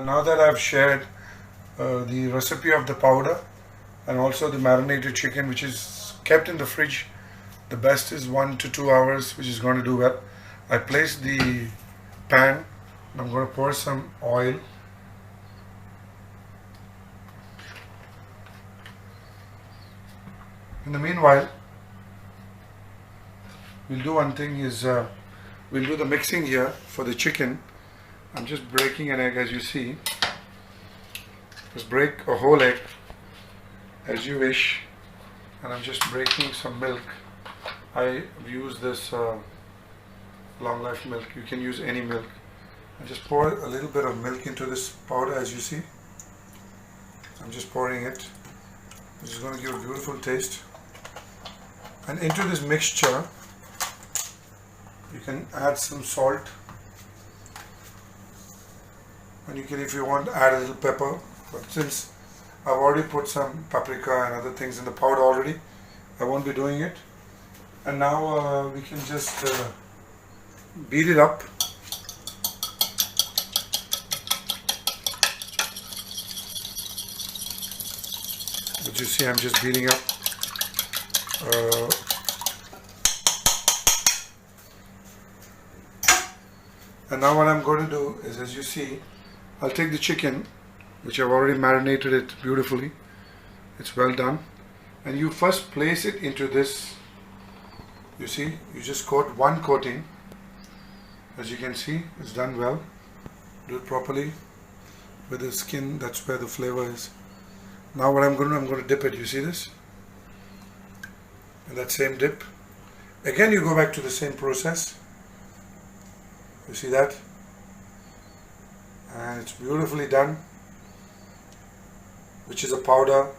Now that I've shared the recipe of the powder and also the marinated chicken, which is kept in the fridge, the best is 1 to 2 hours, which is going to do well. I place the pan. I'm going to pour some oil. In the meanwhile, we'll do one thing is we'll do the mixing here for the chicken. I'm just breaking an egg, as you see. Just break a whole egg as you wish, and I'm just breaking some milk. I use this long life milk. You can use any milk. I just pour a little bit of milk into this powder, as you see. I'm just pouring it. This is going to give a beautiful taste. And into this mixture, you can add some salt. And you can, if you want, add a little pepper, but since I've already put some paprika and other things in the powder already, I won't be doing it. And now we can just beat it up. As you see, I'm just beating up. And now what I'm going to do is, as you see, I'll take the chicken, which I've already marinated it beautifully. It's well done. And you first place it into this. You see, you just coat one coating. As you can see, it's done well. Do it properly with the skin. That's where the flavor is. Now what I'm going to dip it. You see this? And that same dip. Again, you go back to the same process. You see that? And it's beautifully done, which is a powder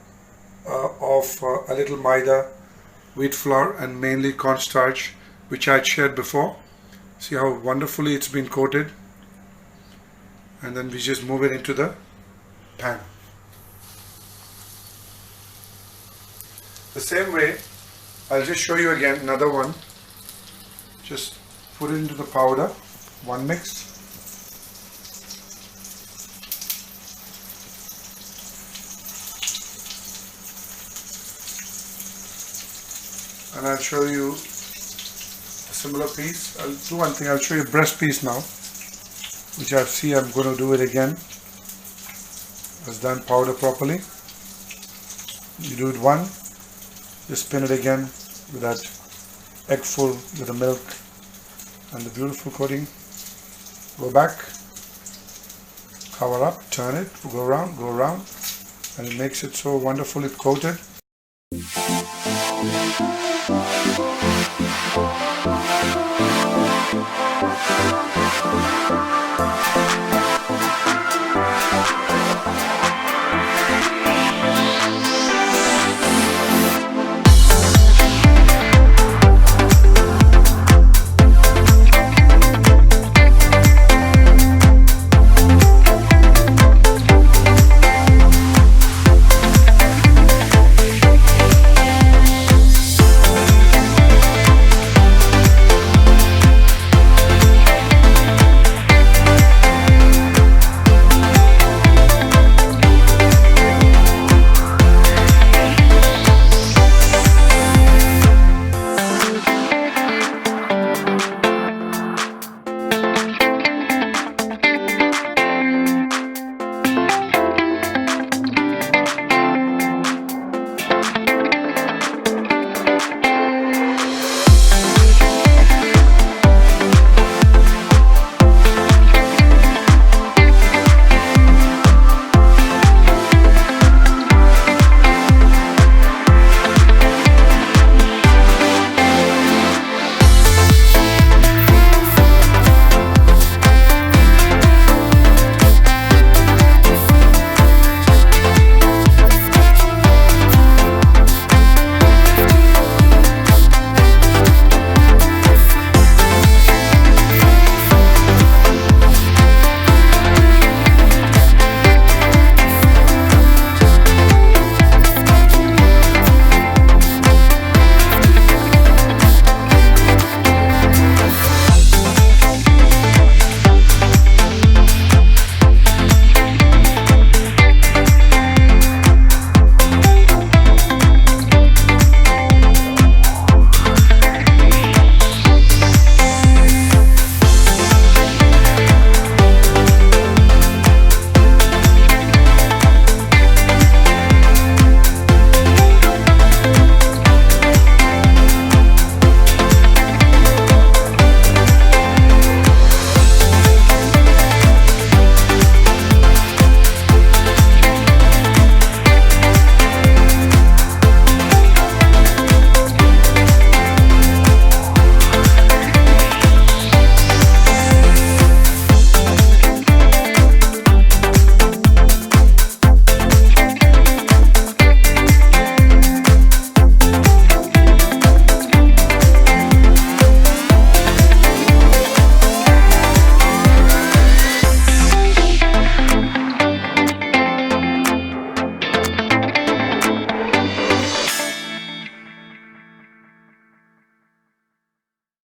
of a little Maida, wheat flour, and mainly cornstarch, which I had shared before. See how wonderfully it's been coated. And then we just move it into the pan. The same way, I'll just show you again another one. Just put it into the powder, one mix. And I'll show you a similar piece. I'll do one thing. I'll show you a breast piece now, which I see I'm going to do it again. It's done powder properly. You do it one, just spin it again with that egg full with the milk and the beautiful coating. Go back, cover up, turn it, go around, and it makes it so wonderfully coated.